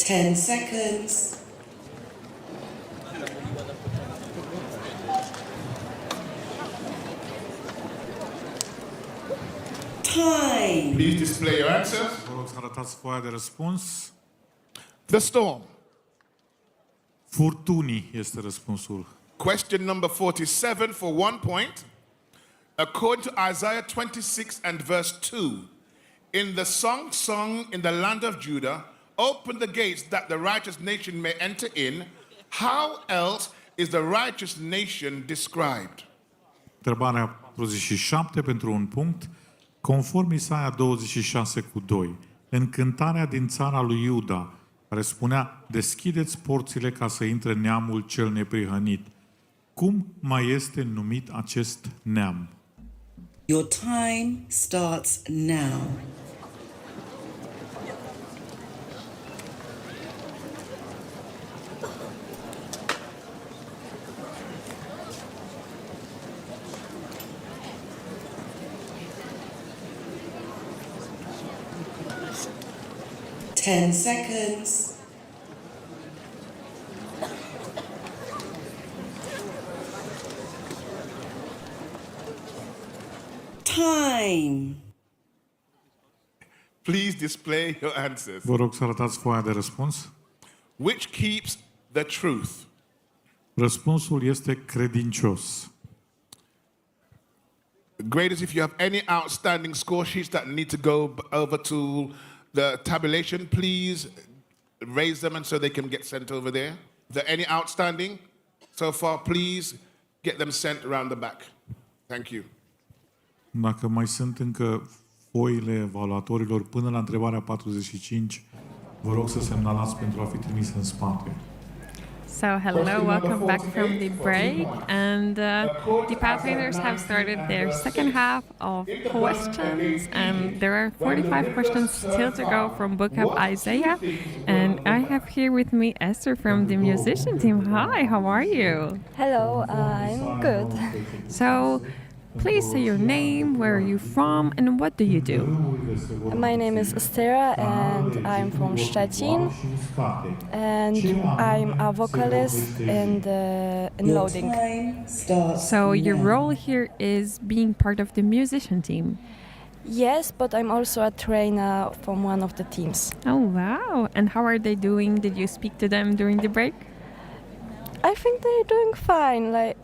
10 seconds. Time. Please display your answers. Vă rog să arătați foaia de răspuns. The storm. Furtunii este răspunsul. Question number 47 for 1 point. According to Isaiah 26 and verse 2, in the song sung in the land of Judah, open the gates that the righteous nation may enter in. How else is the righteous nation described? Întrebarea 47 pentru un punct. Conform Isaia 26:2, în cântarea din țara lui Iuda, care spunea, deschideți porțile ca să intre neamul cel neprihănit. Cum mai este numit acest neam? Your time starts now. Ten seconds. Time. Please display your answers. Vă rog să arătați foaia de răspuns. Which keeps the truth? Răspunsul este credincios. Graders, if you have any outstanding score sheets that need to go over to the tabulation, please raise them and so they can get sent over there. If there are any outstanding so far, please get them sent around the back. Thank you. Dacă mai sunt încă foile evaluatorilor până la întrebarea 45, vă rog să semnalați pentru a fi trimis în spate. So hello, welcome back from the break, and the Pathfinders have started their second half of questions, and there are 45 questions still to go from Book of Isaiah, and I have here with me Esther from the musician team. Hi, how are you? Hello, I'm good. So please say your name, where are you from, and what do you do? My name is Estera and I'm from Szczecin, and I'm a vocalist in Loading. Time starts So your now. role here is being part of the musician team. Yes, but I'm also a trainer from one of the teams. Oh wow, and how are they doing? Did you speak to them during the break? I think they're doing fine. Like,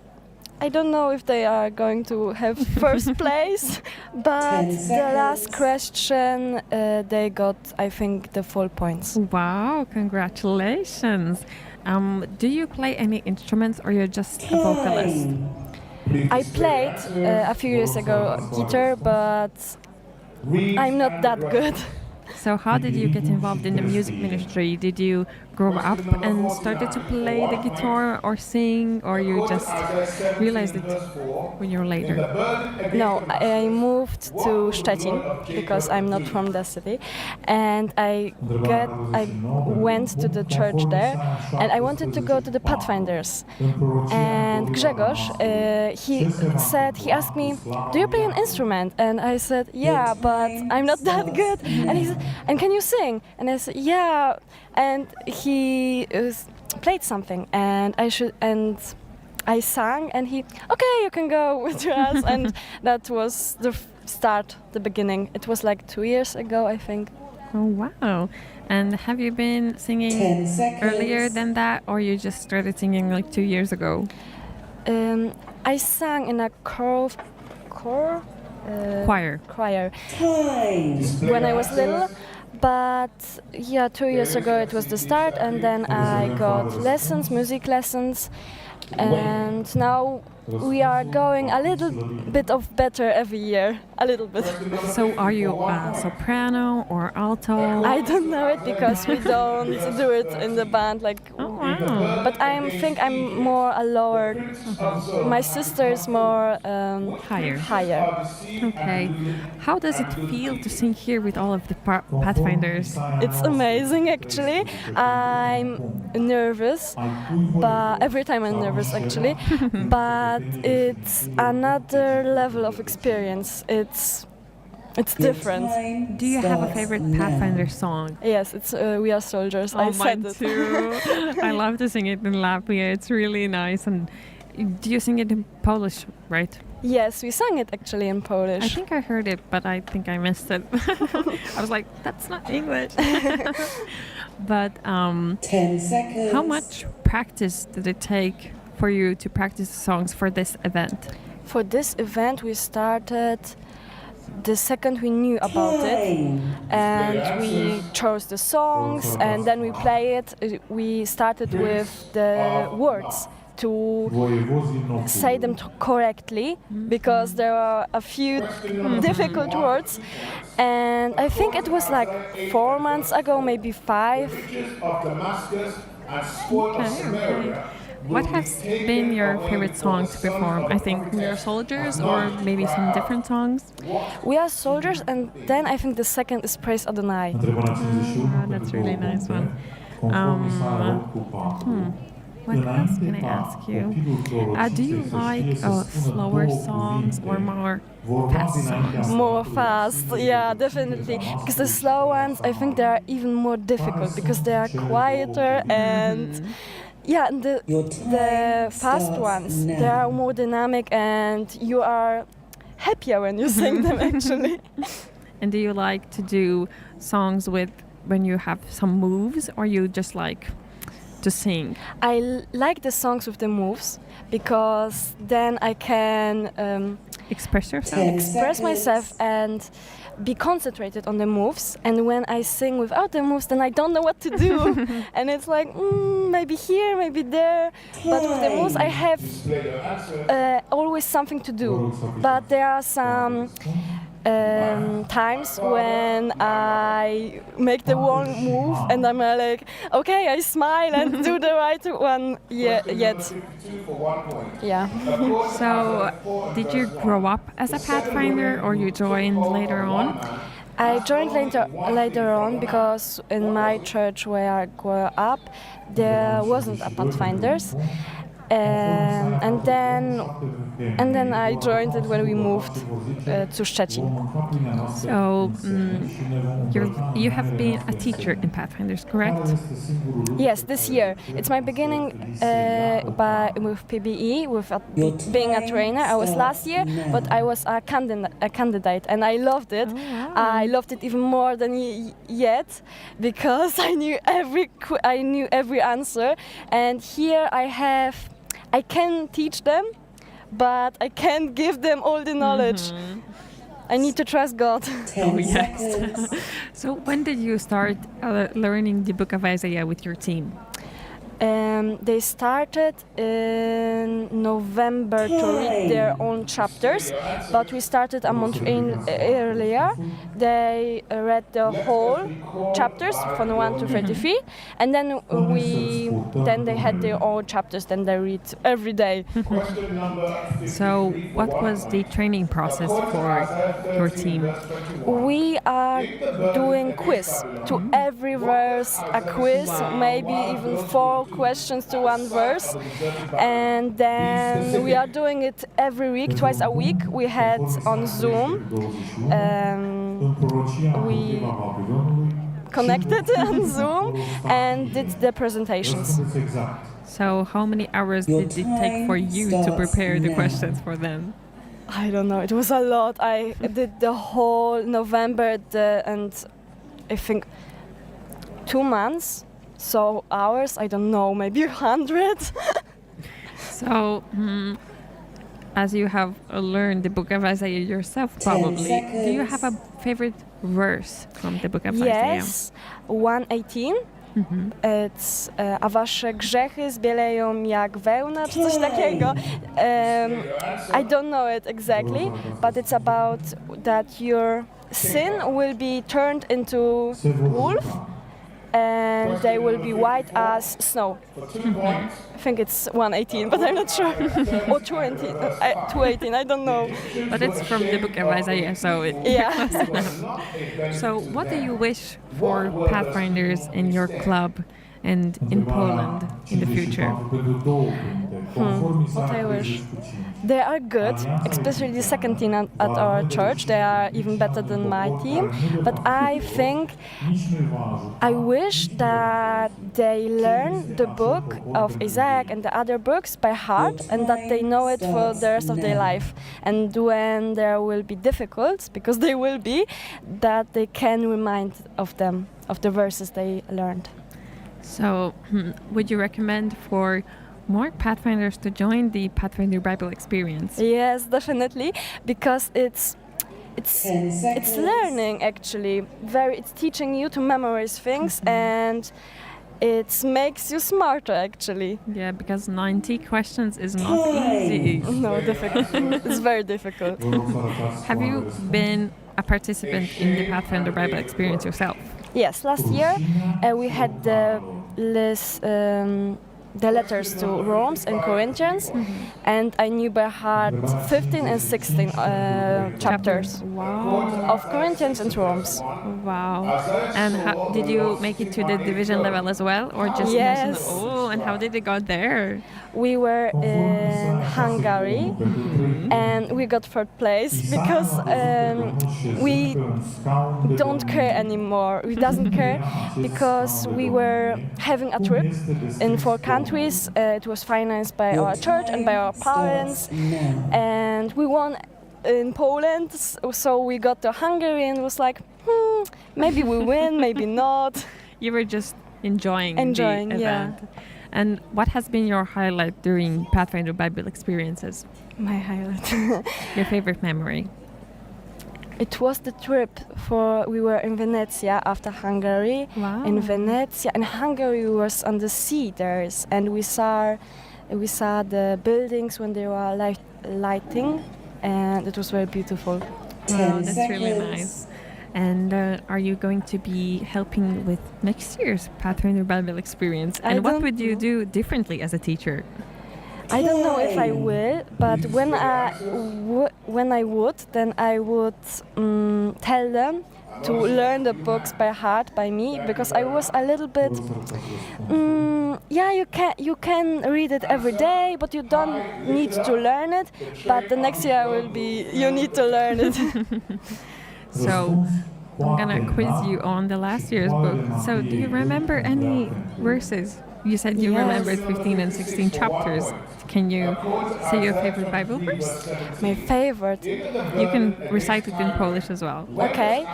I don't know if they are going to have first place, but 10 the last seconds. question they got, I think, the full points. Wow, congratulations. Do you play any instruments or you're just a vocalist? Time. I played a few years ago guitar, but I'm not that good. So how did you get involved in the music ministry? Did you grow up and started to play the guitar or sing, or you just realized it when you're later? No, I moved to Szczecin because I'm not from the city, and I went to the church there, and I wanted to go to the Pathfinders. And Grzegorz, he asked me, "Do you play an instrument?" And I said, "Yeah, but I'm not that good." And he said, "And can you sing?" And I said, "Yeah." And he played something, and I sang, and he, "Okay, you can go with us." And that was the start, the beginning. It was like 2 years ago, I think. Oh wow. And have you been 10 singing seconds. earlier than that, or you just started singing like 2 years ago? I sang in a choir Choir. Time. when I was little. But yeah, 2 years ago it was the start, and then I got lessons, music lessons, and now we are going a little bit of better every year, a little bit. So are you a soprano or alto? I don't know it because we don't do it in the band, like. Oh wow. But I think I'm more a lower. My sister is more Higher. higher. Okay. How does it feel to sing here with all of the Pathfinders? It's amazing, actually. I'm nervous, but every time I'm nervous, actually. But it's another level of experience. It's Your different. time Do you have a starts favorite now. Pathfinder song? Yes, it's We Are Soldiers. I said mine it. too. I love to sing it in Latvia. It's really nice. And do you sing it in Polish, right? Yes, we sang it actually in Polish. I think I heard it, but I think I missed it. I was like, that's not English. But 10 seconds. how much practice did it take for you to practice the songs for this event? For this event, we started the second we knew about it, Time. and we chose the songs, and then we play it. We started with the words to Voievozii Nocului. say them correctly, because there are a few difficult words, and I think it was like 4 months ago, maybe 5. Of Damascus and spoil of Samaria. What has been your favorite song to perform? I think We Are Soldiers, or maybe some different songs? We Are Soldiers, and then I think the second is Praise Adonai. Întrebarea 51 that's pentru really două nice puncte. one. Conform Isaia 8 cu 4. What else can I ask you? Do you like slower songs or more fast songs? More fast, yeah, definitely. Because the slow ones, I think they are even more difficult because they are quieter and yeah, and Your the time fast starts ones, now. they are more dynamic and you are happier when you sing them actually. And do you like to do songs with when you have some moves, or you just like to sing? I like the songs with the moves because then I can Express yourself? 10 express seconds. myself and be concentrated on the moves, and when I sing without the moves then I don't know what to do and it's like maybe here, maybe there, but with the moves I have always something to do, but there are some times when I make the wrong move and I'm like, okay, I smile and do the right one yet. For 1 point. Yeah. So, did you grow up as a Pathfinder, or you joined later on? I joined later on because in my church where I grew up, there wasn't a Pathfinders. And then I joined it when we moved to Szczecin. So, you have been a teacher in Pathfinders, correct? Yes, this year. It's my beginning with PBE, with being a trainer. I was last year, but I was a candidate, and I loved it. Oh, wow. I loved it even more than yet because I knew every answer. And here I can teach them, but I can't give them all the knowledge. I need to trust God. 10 yes. seconds. So, when did you start learning the Book of Isaiah with your team? They started in November to read their own chapters, but we started a month earlier. They read the whole chapters from 1 to 33, and then they had their own chapters. Then they read every day. So, what was the training process for your team? We are doing quiz to every verse, a quiz, maybe even 4 questions to 1 verse, and then we are doing it every week, twice a week. We had on Zoom. We connected on Zoom and did the presentations. So, how many hours did it take for you to prepare the questions for them? I don't know, it was a lot. I did the whole November and I think 2 months. So hours, I don't know, maybe 100. So, as you have learned the Book of Isaiah yourself, probably, do you have a favorite verse from the Book of Isaiah? Yes, 1:18. It's a wasze grzechy zbieleją jak wełna, czy coś takiego. I don't know it exactly, but it's about that your sin will be turned into wolf, and they will be white as snow. I think it's 1:18, but I'm not sure. Or 2:18, I don't know. But it's from the Book of Isaiah, so Yeah. So, what do you wish for Pathfinders in your club and in Poland in the future? What I wish. They are good, especially the second team at our church. They are even better than my team. But I think I wish that they learn the book of Isaiah and the other books by heart and that they know it for the rest of their life. And when there will be difficult, because they will be, that they can remind of them, of the verses they learned. So, would you recommend for more Pathfinders to join the Pathfinder Bible experience? Yes, definitely, because it's 10 seconds. it's learning actually. It's teaching you to memorize things and it makes you smarter actually. Yeah, because 90 questions is not easy. No, difficult. It's very difficult. Have you been a participant in the Pathfinder Bible experience yourself? Yes, last year we had the letters to Romans and Corinthians, and I knew by heart 15 and 16 chapters of Corinthians and Romans. Wow. And did you make it to the division level as well, or just Yes. national? Oh, and how did it go there? We were in Hungary and we got third place because we don't care anymore. We doesn't care because we were having a trip in 4 countries. It was financed by our church and by our parents, and we won in Poland. So we got to Hungary and was like, maybe we win, maybe not. You were just enjoying the Yeah. event. And what has been your highlight during Pathfinder Bible experiences? My highlight. Your favorite memory? It was the trip we were in Venezia after Hungary. Wow. In Venezia, and Hungary was on the sea there, and we saw the buildings when they were lighting, and it was very beautiful. Wow, that's really nice. And are you going to be helping with next year's Pathfinder Bible experience? And what would you do differently as a teacher? I don't know if I will, but when I would, then I would tell them to learn the books by heart by me, because I was a little bit you can read it every day, but you don't need to learn it. But the next year you need to learn it. So I'm gonna quiz you on the last year's book. So do you remember any verses? You said you Yes. remembered 15 and 16 chapters. Can you say your favorite Bible verse? My favorite. You can recite it in Polish as well. Okay,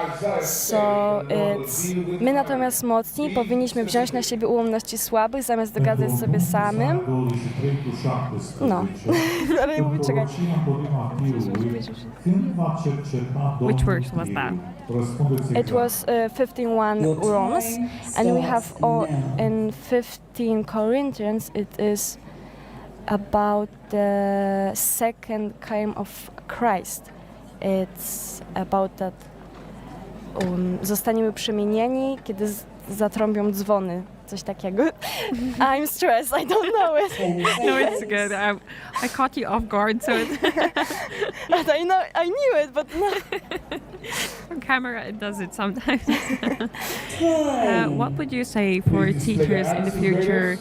so it's my natomiast mocni powinniśmy wziąć na siebie ułomności słabych, zamiast dogadzać sobie samym. No. Ale mówię, czekaj. Which verse was that? It was 15:1 Romans, and we have in 15 Corinthians it is about the second coming of Christ. It's about that zostaniemy przemienieni, kiedy zatrąbią dzwony. Coś takiego. I'm stressed, I don't know it. No, it's good. I caught you off guard, so But I knew it, but no. on camera it does it sometimes. What would you say for teachers in the future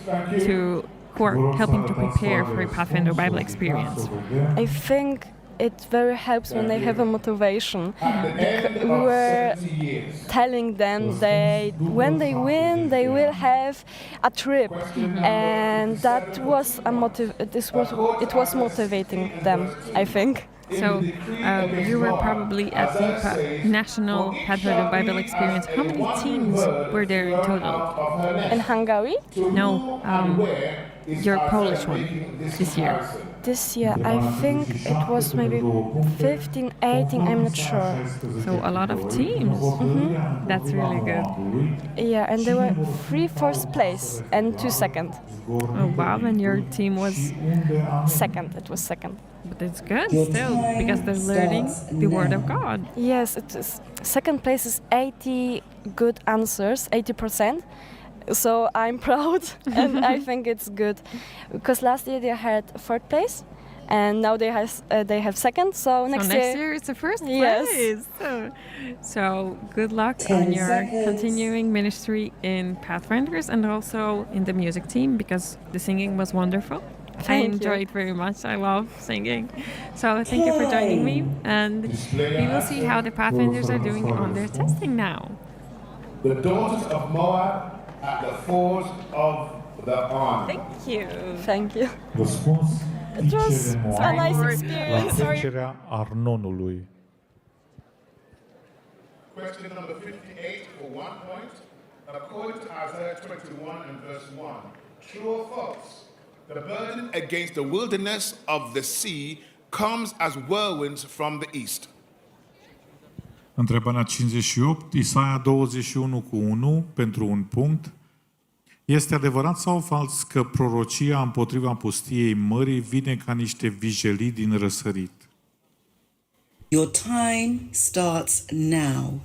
who are helping to prepare for a Pathfinder Bible experience? I think it very helps when they have a motivation. We were telling them when they win, they will have a trip, and that was it was motivating them, I think. So you were probably at the National Pathfinder Bible experience. How many teams were there in total? In Hungary? No, your Polish one this year. This year, I think it was maybe 15, 18, I'm not sure. So a lot of teams. That's really good. Yeah, and there were 3 first place and 2 second. Oh wow, and your team was Second, it was second. But it's good still, because they're learning the Word of God. Yes, it is. Second place is 80 good answers, 80%. So I'm proud, and I think it's good, because last year they had 3rd place, and now they have second. So next year it's the first Yes. place. So good luck 10 on your seconds. continuing ministry in Pathfinders and also in the music team, because the singing was wonderful. I Thank you. enjoyed very much. I love singing. So thank you for joining me, and we will see how the Pathfinders are doing on their testing now. The daughters of Moab at the fords of the Arnon. Thank you. Thank you. Răspuns, It was fiicele a Moab nice la experience. trecerea Arnonului. Question number 58 for 1 point. According to Isaiah 21 and verse 1, true or false? The burden against the wilderness of the sea comes as whirlwinds from the east. Întrebarea 58, Isaia 21:1 pentru un punct. Este adevărat sau fals că prorocia împotriva pustiei mării vine ca niște vijelii din răsărit? Your time starts now.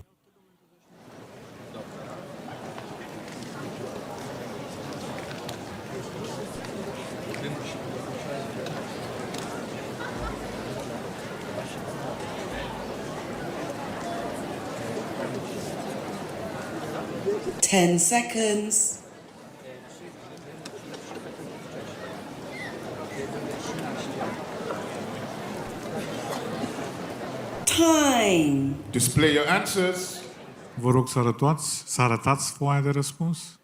Ten seconds. Time. Display your answers. Vă rog să arătați foaia de răspuns.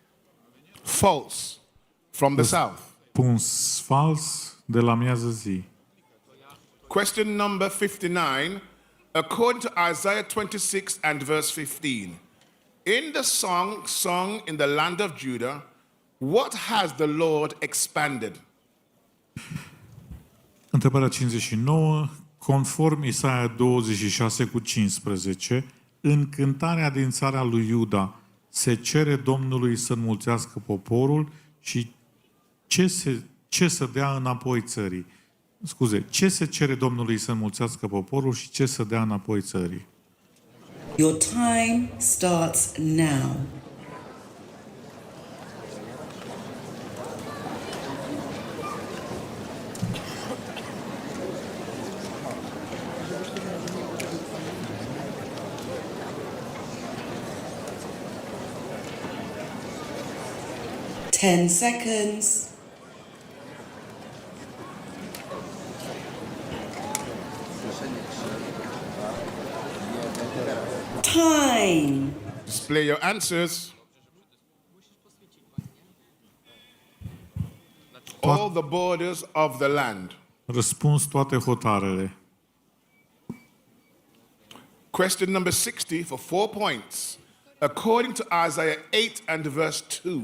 False from the south. Răspuns fals de la miază zi. Question number 59. According to Isaiah 26 and verse 15, in the song sung in the land of Judah, what has the Lord expanded? Întrebarea 59, conform Isaia 26:15, în cântarea din țara lui Iuda se cere Domnului să înmulțească poporul și ce să dea înapoi țării. Ce se cere Domnului să înmulțească poporul și ce să dea înapoi țării? Your time starts now. Ten seconds. Time. Display your answers. All the borders of the land. Răspuns toate hotarele. Question number 60 for 4 points. According to Isaiah 8 and verse 2,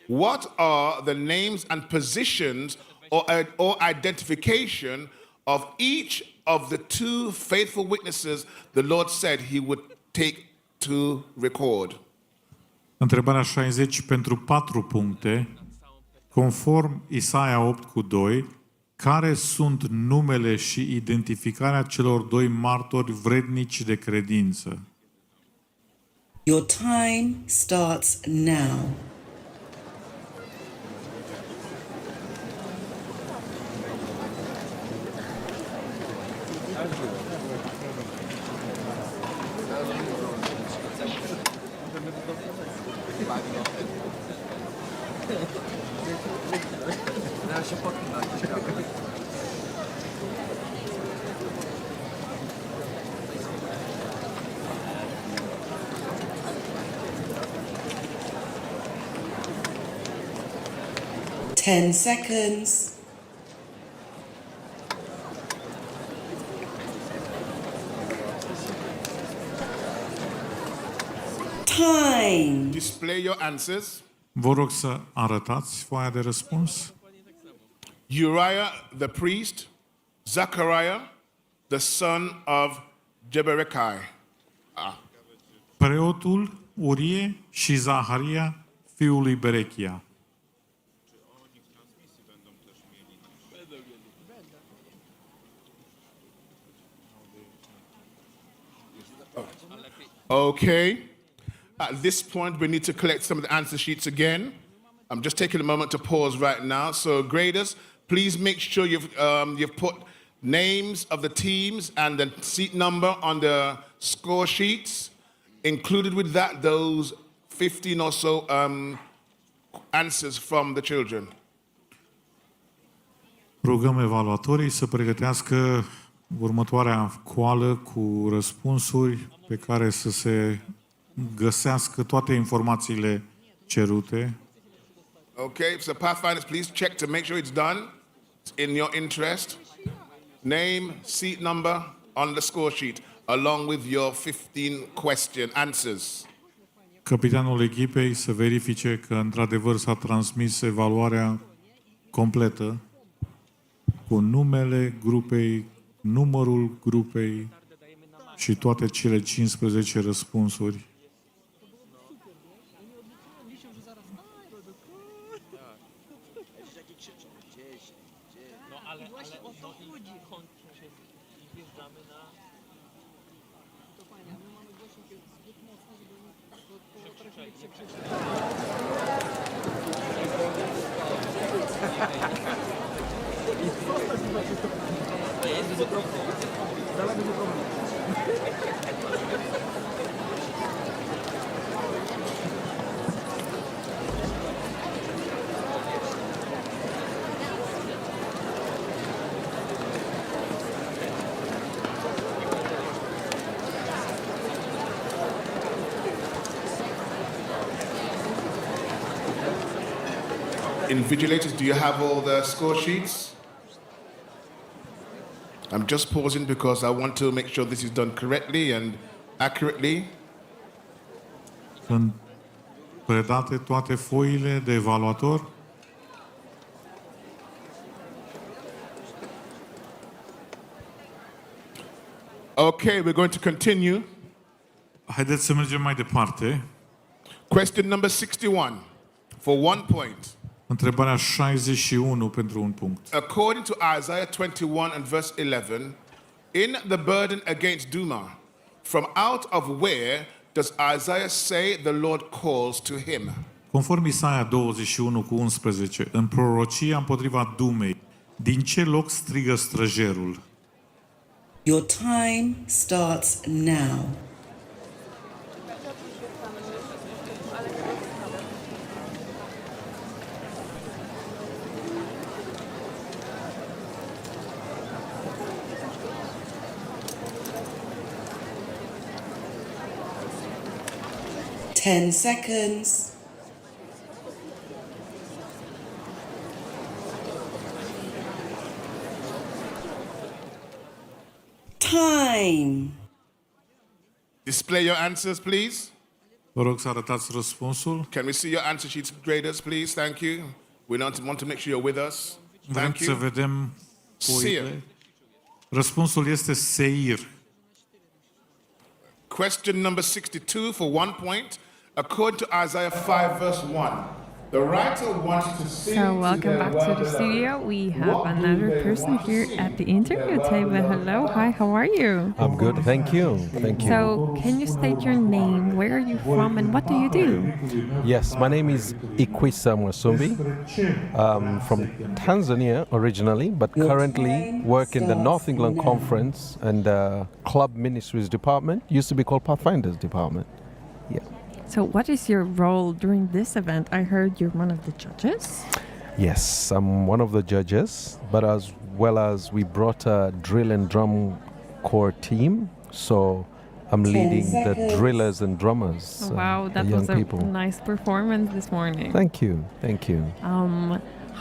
what are the names and positions or identification of each of the two faithful witnesses the Lord said he would take to record? Întrebarea 60 pentru 4 puncte. Conform Isaia 8:2, care sunt numele și identificarea celor doi martori vrednici de credință? Your time starts now. Ten seconds. Time. Display your answers. Vă rog să arătați foaia de răspuns. Uriah the priest, Zechariah the son of Jeberechiah. Preotul Urie și Zaharia, fiul lui Berechia. Okay. At this point, we need to collect some of the answer sheets again. I'm just taking a moment to pause right now. So, graders, please make sure you've put names of the teams and the seat number on the score sheets. Included with that, those 15 or so answers from the children. Rugăm evaluatorii să pregătească următoarea coală cu răspunsuri pe care să se găsească toate informațiile cerute. Okay, so Pathfinders, please check to make sure it's done. It's in your interest. Name, seat number on the score sheet, along with your 15 question answers. Capitanul echipei să verifice că într-adevăr s-a transmis evaluarea completă cu numele grupei, numărul grupei și toate cele 15 răspunsuri. Invigilators, do you have all the score sheets? I'm just pausing because I want to make sure this is done correctly and accurately. Sunt predate toate foile de evaluator. Okay, we're going to continue. Haideți să mergem mai departe. Question number 61 for 1 point. Întrebarea 61 pentru un punct. According to Isaiah 21 and verse 11, in the burden against Duma, from out of where does Isaiah say the Lord calls to him? Conform Isaia 21 cu 11, în prorocia împotriva Dumei, din ce loc strigă străjerul? Your time starts now. Ten seconds. Time. Display your answers, please. Vă rog să arătați răspunsul. Can we see your answer sheets, graders, please? Thank you. We want to make sure you're with us. Vrem Thank să you. vedem Seir. foile. Răspunsul este Seir. Question number 62 for 1 point. According to Isaiah 5 verse 1, the writer wants to sing So to welcome their back to the well-beloved. studio. We have What do another they person want to here sing at the to interview their table. well-beloved? Hello, hi, how are you? I'm good, thank you. Thank you. So, can you state your name? Where are you from, and what do you do? Yes, my name is Ikwisa Mwasumbi. I'm from Tanzania originally, but currently work in the North England Conference and Club Ministries Department. Used to be called Pathfinders Department. Yeah. So, what is your role during this event? I heard you're one of the judges. Yes, I'm one of the judges, but as well as we brought a drill and drum corps team, so I'm leading the drillers and drummers. Wow, the that young was a people. nice performance this morning. Thank you, thank you.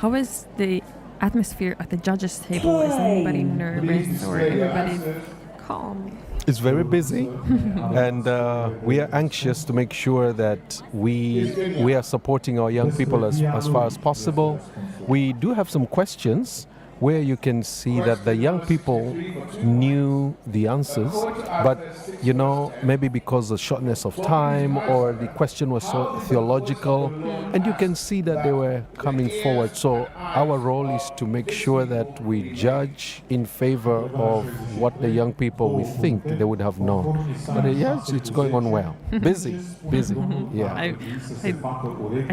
How is the atmosphere at the judges' table? Is anybody nervous or everybody calm? It's very busy, and we are anxious to make sure that we are supporting our young people as far as possible. We do have some questions where you can see that the young people knew the answers, but you know, maybe because of shortness of time or the question was so theological, and you can see that they were coming forward. So our role is to make sure that we judge in favor of what the young people we think they would have known. But yes, it's going on well. Busy, yeah.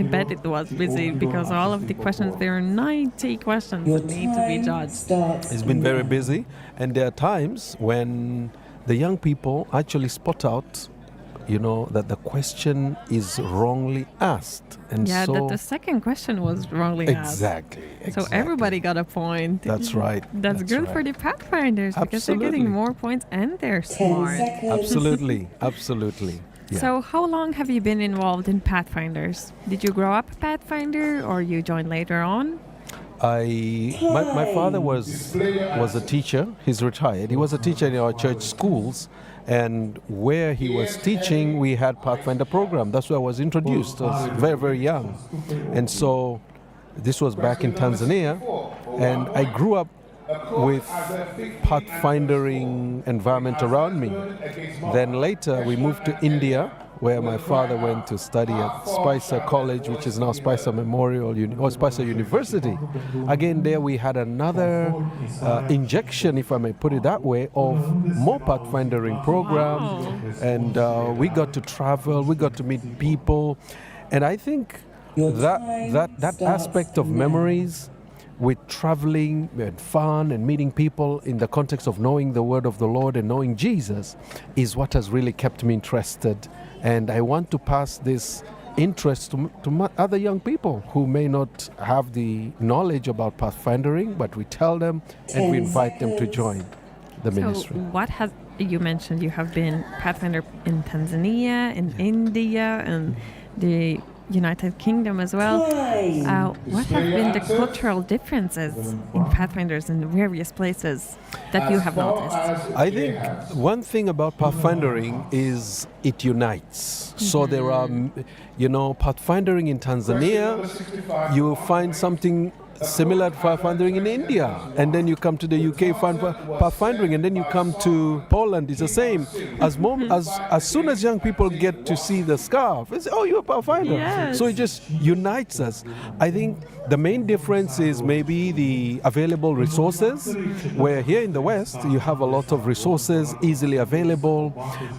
I bet it was busy because all of the questions, there are 90 questions that need to be judged. It's been very busy, and there are times when the young people actually spot out that the question is wrongly asked. And Yeah, so that the second question was wrongly asked. exactly. So everybody got a point. That's right. That's good for the Pathfinders because they're Absolutely. getting more points and they're smart. Absolutely. Absolutely. Yeah. So how long have you been involved in Pathfinders? Did you grow up a Pathfinder or you joined later on? My father was a teacher. He's retired. He was a teacher in our church schools, and where he was teaching, we had Pathfinder program. That's where I was introduced. I was very, very young, and so this was back in Tanzania, and I grew up with pathfindering environment around me. Then later we moved to India, where my father went to study at Spicer College, which is now Spicer or Spicer University. Again, there we had another injection, if I may put it that way, of more pathfindering program. And we got to travel, we got to meet people. And I think that aspect of memories with traveling and fun and meeting people in the context of knowing the word of the Lord and knowing Jesus is what has really kept me interested. And I want to pass this interest to other young people who may not have the knowledge about pathfindering, but we tell them and we invite them to join the ministry. So you mentioned you have been Pathfinder in Tanzania, in India, and the United Kingdom as well. What have been the cultural differences in Pathfinders in various places that you have noticed? I think one thing about pathfindering is it unites. So there are, pathfindering in Tanzania, you will find something similar to pathfindering in India, and then you come to the UK, find pathfindering, and then you come to Poland, it's the same. As soon as young people get to see the scarf, they say, "Oh, you're a pathfinder." Yes. So it just unites us. I think the main difference is maybe the available resources, where here in the West you have a lot of resources easily available,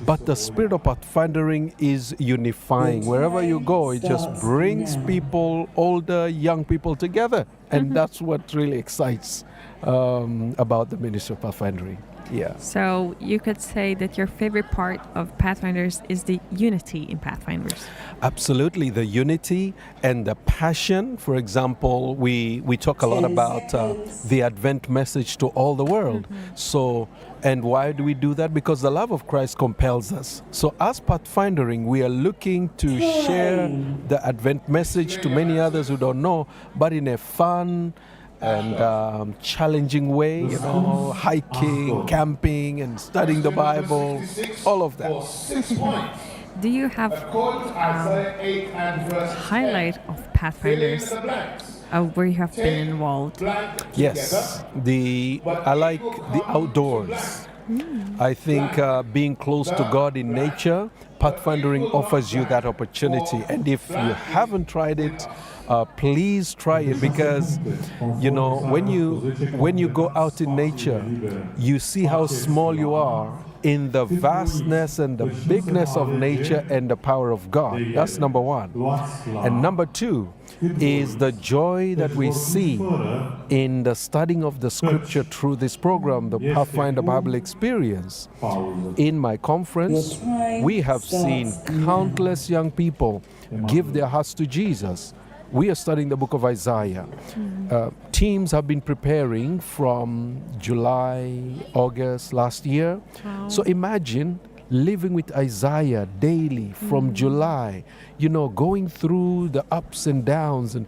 but the spirit of pathfindering is unifying. Wherever you go, it just brings people, older, young people together. And that's what really excites about the Ministry of Pathfindering. Yeah. So you could say that your favorite part of Pathfinders is the unity in Pathfinders. Absolutely, the unity and the passion. For example, we talk a lot about the Advent message to all the world. So, and why do we do that? Because the love of Christ compels us. So as Pathfindering, we are looking to share the Advent message to many others who don't know, but in a fun and challenging way, hiking, camping, and studying the Bible, all of that. Do you have highlight of Pathfinders where you have been involved? Yes, I like the outdoors. I think being close to God in nature, Pathfindering offers you that opportunity. And if you haven't tried it, please try it, because when you go out in nature, you see how small you are in the vastness and the bigness of nature and the power of God. That's number one. And number two is the joy that we see in the studying of the scripture through this program, the Pathfinder Bible Experience. In my conference, we have seen countless young people give their hearts to Jesus. We are studying the book of Isaiah. Teams have been preparing from July, August last year. Wow. So imagine living with Isaiah daily from July, going through the ups and downs. And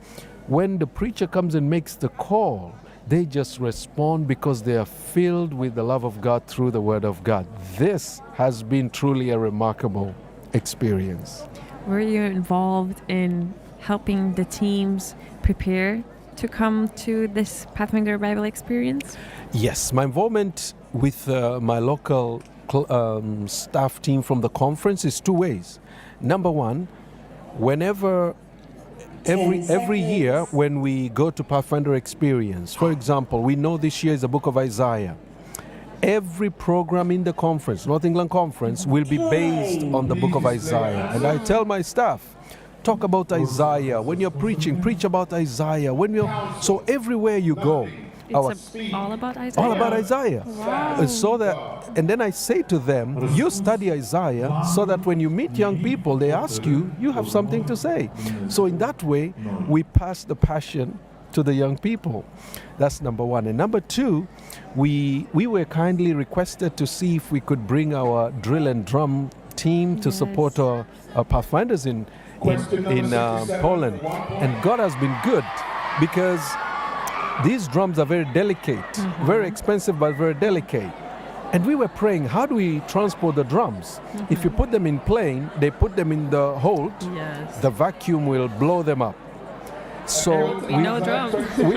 when the preacher comes and makes the call, they just respond because they are filled with the love of God through the Word of God. This has been truly a remarkable experience. Were you involved in helping the teams prepare to come to this Pathfinder Bible Experience? Yes, my involvement with my local staff team from the conference is two ways. Number one, every year when we go to Pathfinder Experience, for example, we know this year is the book of Isaiah. Every program in the conference, North England Conference, will be based on the book of Isaiah. And I tell my staff, talk about Isaiah. When you're preaching, preach about Isaiah. So everywhere you go, It's all about Isaiah. all about Isaiah. Wow. So that, and then I say to them, you study Isaiah so that when you meet young people, they ask you, you have something to say. So in that way, we pass the passion to the young people. That's number one. And number two, we were kindly requested to see if we could bring our drill and drum team to support our Pathfinders in Poland. And God has been good because these drums are very delicate, very expensive but very delicate. And we were praying, how do we transport the drums? If you put them in plane, they put them in the hold, the vacuum will blow them up. So we know drums.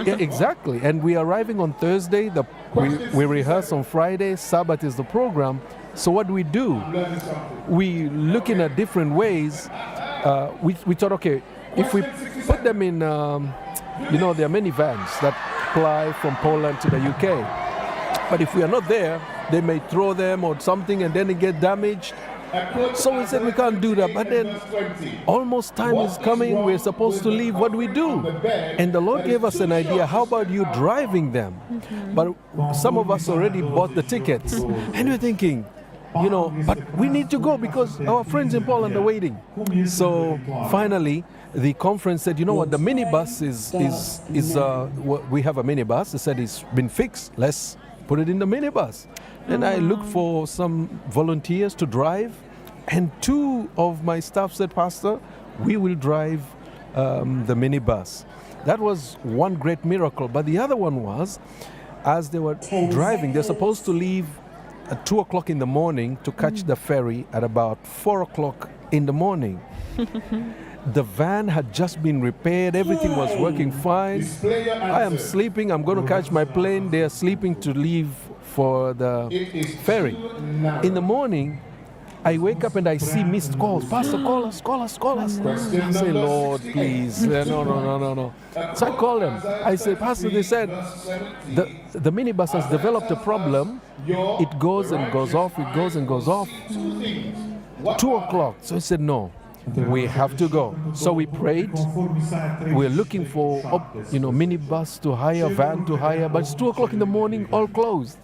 Exactly. And we are arriving on Thursday. We rehearse on Friday. Sabbath is the program. So what do? We looking at different ways. We thought, okay, if we put them in, there are many vans that fly from Poland to the UK. But if we are not there, they may throw them or something and then it get damaged. So we said we can't do that. But then almost time is coming. We're supposed to leave. What do we do? And the Lord gave us an idea. How about you driving them? But some of us already bought the tickets. And we're thinking, but we need to go because our friends in Poland are waiting. So finally, the conference said, you know what, the minibus is we have a minibus. They said it's been fixed. Let's put it in the minibus. Then I looked for some volunteers to drive, and two of my staff said, Pastor, we will drive the minibus. That was one great miracle. But the other one was, as they were driving, they're supposed to leave at 2 o'clock in the morning to catch the ferry at about 4 o'clock in the morning. The van had just been repaired. Everything was working fine. I am sleeping. I'm going to catch my plane. They are sleeping to leave for the ferry. In the morning, I wake up and I see missed calls. Pastor, call us. I say, Lord, please. No. So I call them. I say, Pastor, they said the minibus has developed a problem. It goes and goes off. 2 o'clock. So I said, no. We have to go. So we prayed. We're looking for, minibus to hire, van to hire, but it's 2 o'clock in the morning, all closed.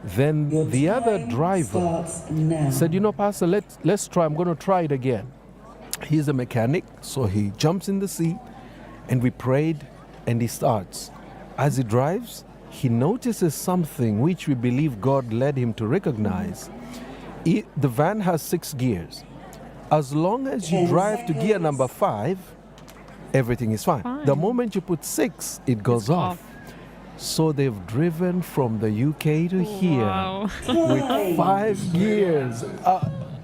Then the other driver said, Pastor, let's try. I'm going to try it again. He's a mechanic, so he jumps in the seat, and we prayed, and he starts. As he drives, he notices something which we believe God led him to recognize. The van has 6 gears. As long as you drive to gear number 5, everything is fine. The moment you put 6, it goes off. So they've driven from the UK to here with 5 gears.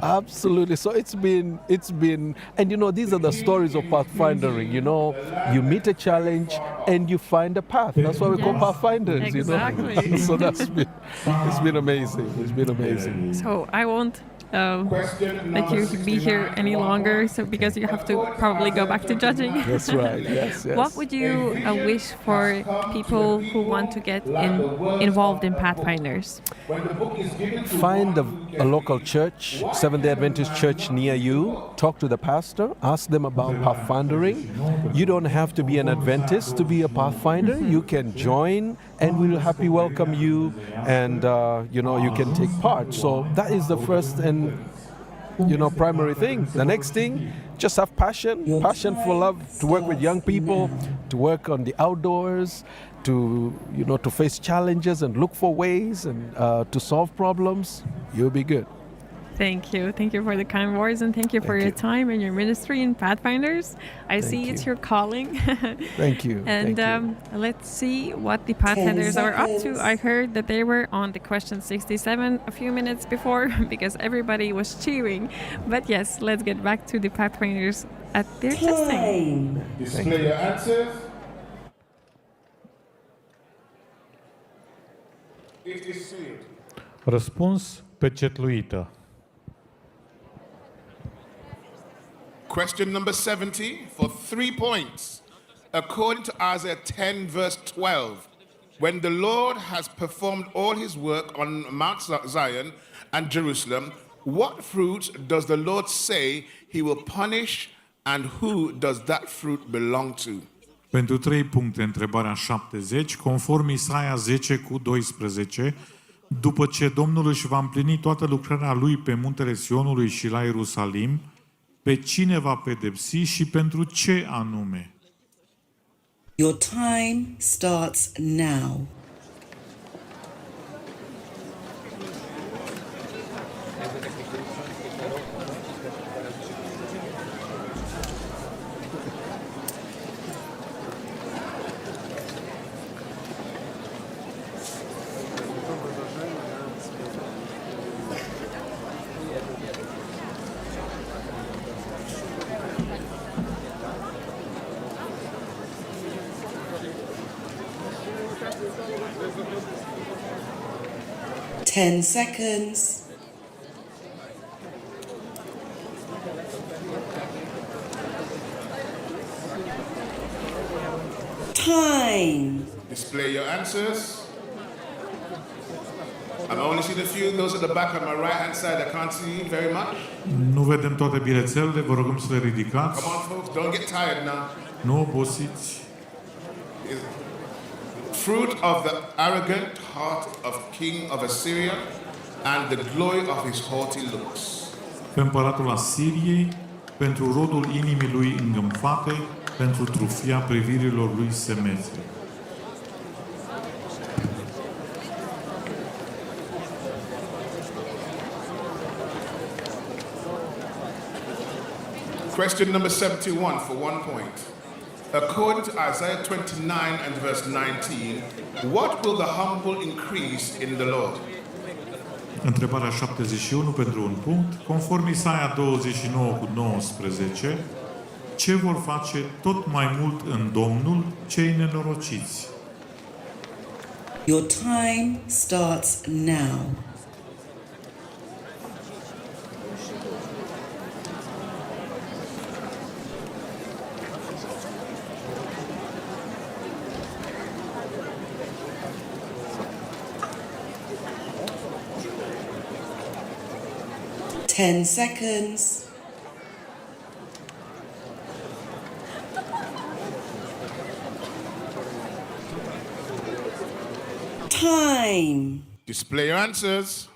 Absolutely. So it's been, and these are the stories of Pathfindering. You meet a challenge and you find a path. That's why we call Pathfinders. Exactly. So it's been amazing. It's been amazing. So I won't let you be here any longer, because you have to probably go back to judging. That's right. Yes. What would you wish for people who want to get involved in Pathfinders? Find a local church, Seventh-day Adventist church near you. Talk to the pastor. Ask them about Pathfindering. You don't have to be an Adventist to be a Pathfinder. You can join, and we'll happily welcome you, and you can take part. So that is the first and primary thing. The next thing, just have passion for love, to work with young people, to work on the outdoors, to face challenges and look for ways and to solve problems. You'll be good. Thank you for the kind words, and thank you for your time and your ministry in Pathfinders. I see it's your calling. Thank you. And let's see what the Pathfinders are up to. I heard that they were on the question 67 a few minutes before because everybody was cheering. But yes, let's get back to the Pathfinders at their testing. Display your answers. It is sealed. Răspuns pecetluită. Question number 70 for 3 points. According to Isaiah 10 verse 12, when the Lord has performed all his work on Mount Zion and Jerusalem, what fruit does the Lord say he will punish, and who does that fruit belong to? Pentru 3 puncte, întrebarea 70, conform Isaia 10 cu 12, după ce Domnul își va împlini toată lucrarea lui pe muntele Sionului și la Ierusalim, pe cine va pedepsi și pentru ce anume? Your time starts now. Ten seconds. Time. Display your answers. I'm only seeing a few. Those at the back on my right hand side, I can't see very much. Nu vedem toate bilețelele, vă rugăm să le ridicați. Come on, folks, don't get tired now. Nu obosiți. Fruit of the arrogant heart of King of Assyria and the glory of his haughty looks. Pe împăratul Asiriei, pentru rodul inimii lui îngânfate, pentru trufia privirilor lui semețe. Question number 71 for 1 point. According to Isaiah 29 and verse 19, what will the humble increase in the Lord? Întrebarea 71 pentru un punct. Conform Isaia 29 cu 19, ce vor face tot mai mult în Domnul cei nenorociți? Your time starts now. Ten seconds. Time. Display your answers.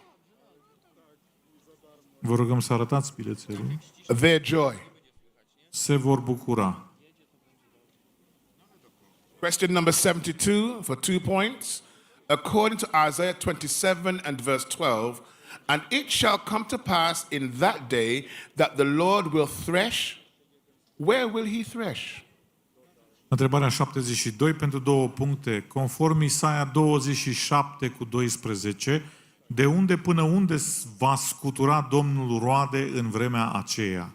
Vă rugăm să arătați bilețelul. Their joy. Se vor bucura. Question number 72 for 2 points. According to Isaiah 27 and verse 12, and it shall come to pass in that day that the Lord will thresh. Where will he thresh? Întrebarea 72 pentru 2 puncte. Conform Isaia 27 cu 12, de unde până unde va scutura Domnul roade în vremea aceea?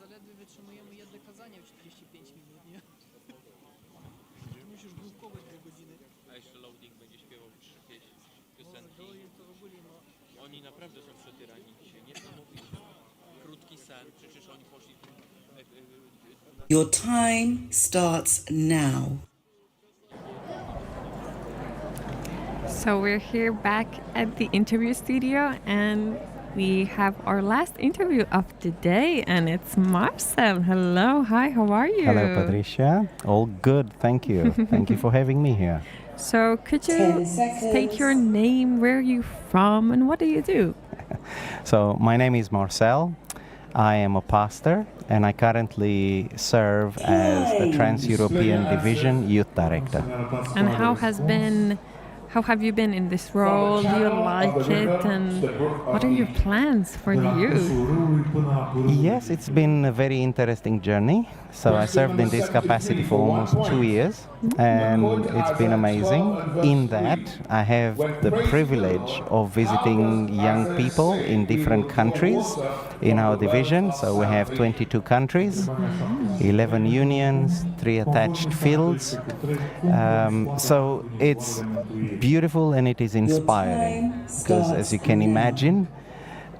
Zaledwie wytrzymujemy jedno kazanie w 45 minut, nie? Musisz bułkować 2 godziny. A jeszcze loading będzie śpiewał jakieś piosenki. To w ogóle no. Oni naprawdę są przetyrani dzisiaj. Niesamowicie. Krótki sen, przecież oni poszli... Your time starts now. So we're here back at the interview studio and we have our last interview of the day and it's Marcel. Hello, hi, how are you? Hello, Patricia. All good, thank you. Thank you for having me here. So could you 10 seconds. state your name, where are you from and what do you do? So, my name is Marcel. I am a pastor and I currently serve as the Trans-European Division Youth Director. And how have you been in this role? Do you like it? And what are your plans for the youth? Yes, it's been a very interesting journey. So I served in this capacity for almost 2 years and it's been amazing. In that, I have the privilege of visiting young people in different countries in our division. So we have 22 countries, 11 unions, 3 attached fields. So it's beautiful and it is inspiring because, as you can imagine,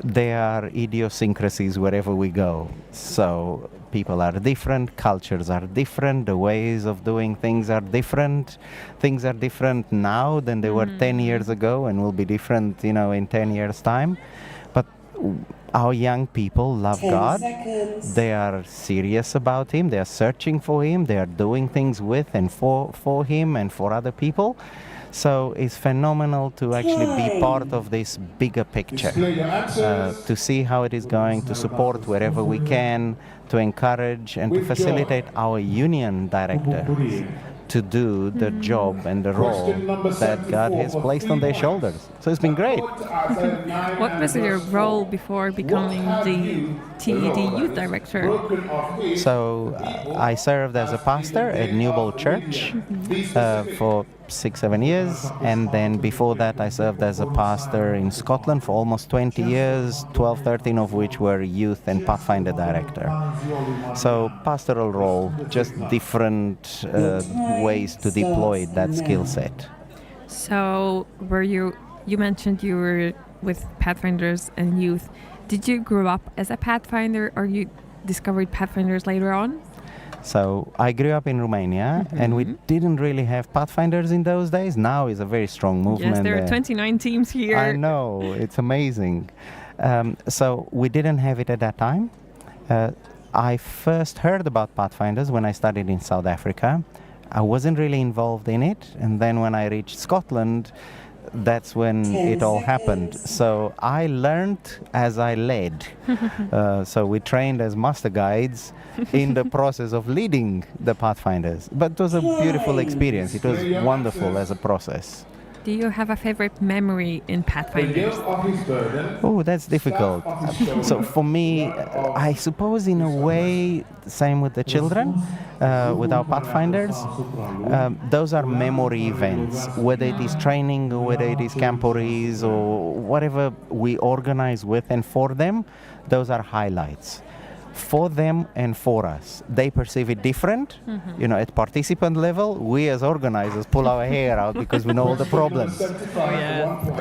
there are idiosyncrasies wherever we go. So people are different, cultures are different, the ways of doing things are different. Things are different now than they were 10 years ago, and will be different, in 10 years' time. But our young people love 10 God. seconds. They are serious about Him. They are searching for Him. They are doing things with and for Him and for other people. So it's phenomenal to actually be part of this bigger picture, to see how it is going, to support wherever we can, to encourage and to facilitate our union director to do the job and the role that God has placed on their shoulders. So it's been great. What was your role before becoming the TED youth director? So I served as a pastor at Newbold Church for 6-7 years, and then before that I served as a pastor in Scotland for almost 20 years, 12-13 of which were youth and Pathfinder director. So pastoral role, just different ways to deploy that skill set. So you mentioned you were with Pathfinders and youth. Did you grow up as a Pathfinder, or you discovered Pathfinders later on? So I grew up in Romania, and we didn't really have Pathfinders in those days. Now is a very strong movement. Yes, there are 29 teams here. I know, it's amazing. So we didn't have it at that time. I first heard about Pathfinders when I studied in South Africa. I wasn't really involved in it, and then when I reached Scotland, that's when it all happened. So I learned as I led. So we trained as master guides in the process of leading the Pathfinders. But it was a beautiful experience. It was wonderful as a process. Do you have a favorite memory in Pathfinders? Oh, that's difficult. So for me, I suppose in a way, same with the children, with our Pathfinders. Those are memory events, whether it is training or whether it is camporees or whatever we organize with and for them, those are highlights. For them and for us. They perceive it different. At participant level, we as organizers pull our hair out because we know all the problems.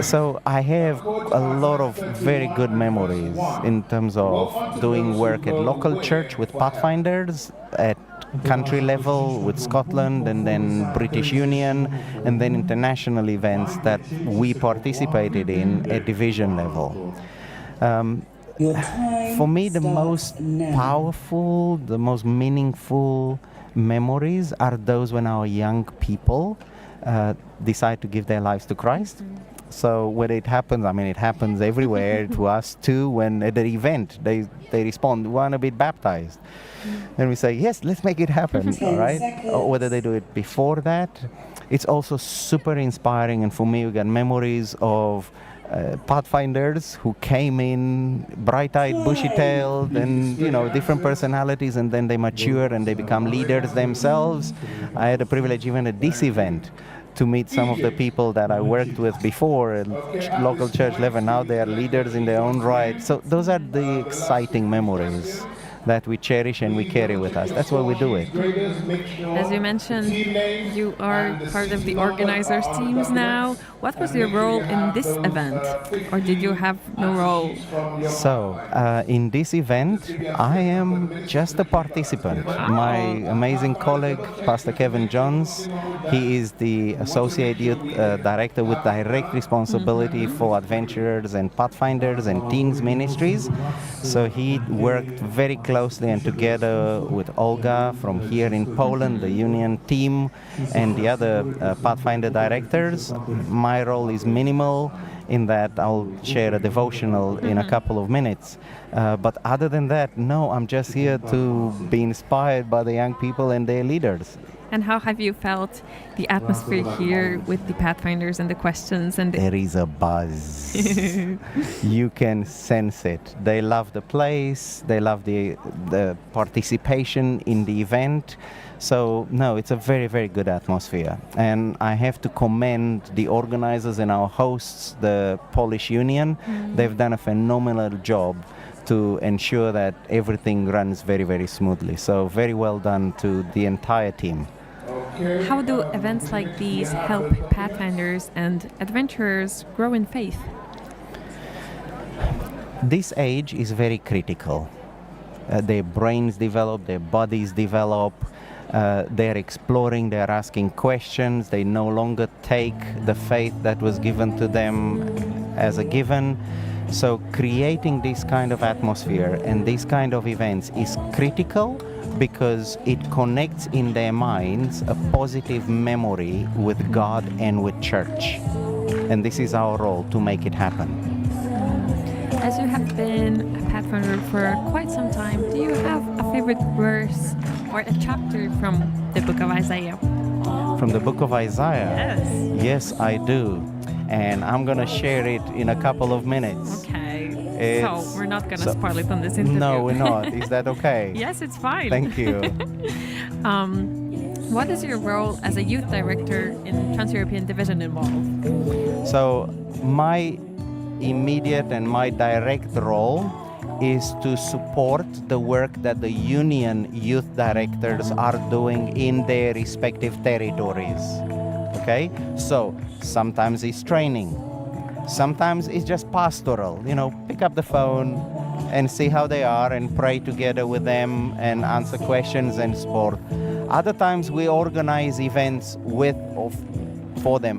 So I have a lot of very good memories in terms of doing work at local church with Pathfinders, at country level with Scotland, and then British Union, and then international events that we participated in at division level. For me, the most powerful, the most meaningful memories are those when our young people decide to give their lives to Christ. So when it happens, it happens everywhere to us too. When at the event they respond, we want to be baptized. And we say, yes, let's make it happen, all right? Or whether they do it before that. It's also super inspiring, and for me, we got memories of Pathfinders who came in bright-eyed, bushy-tailed, and different personalities, and then they mature and they become leaders themselves. I had the privilege even at this event to meet some of the people that I worked with before at local church level. Now they are leaders in their own right. So those are the exciting memories that we cherish and we carry with us. That's why we do it. As you mentioned, you are part of the organizers' teams now. What was your role in this event? Or did you have no role? So, in this event, I am just a participant. My amazing colleague, Pastor Kevin Johns, he is the Associate Youth Director with direct responsibility for Adventurers and Pathfinders and Teens Ministries. So he worked very closely and together with Olga from here in Poland, the union team, and the other Pathfinder directors. My role is minimal in that I'll share a devotional in a couple of minutes. But other than that, no, I'm just here to be inspired by the young people and their leaders. And how have you felt the atmosphere here with the Pathfinders and the questions? There is a buzz. You can sense it. They love the place. They love the participation in the event. So, no, it's a very, very good atmosphere. And I have to commend the organizers and our hosts, the Polish Union. They've done a phenomenal job to ensure that everything runs very, very smoothly. So, very well done to the entire team. How do events like these help Pathfinders and adventurers grow in faith? This age is very critical. Their brains develop, their bodies develop, they're exploring, they're asking questions, they no longer take the faith that was given to them as a given. So creating this kind of atmosphere and these kind of events is critical because it connects in their minds a positive memory with God and with church. And this is our role to make it happen. As you have been a Pathfinder for quite some time, do you have a favorite verse or a chapter from the book of Isaiah? From the book of Isaiah? Yes. Yes, I do. And I'm going to share it in a couple of minutes. Okay. It's- So we're not going to spoil it on this interview. No, we're not. Is that okay? Yes, it's fine. Thank you. What is your role as a youth director in Trans-European Division involved? So my immediate and my direct role is to support the work that the union youth directors are doing in their respective territories. Okay? So sometimes it's training. Sometimes it's just pastoral. Pick up the phone and see how they are and pray together with them and answer questions and support. Other times we organize events for them.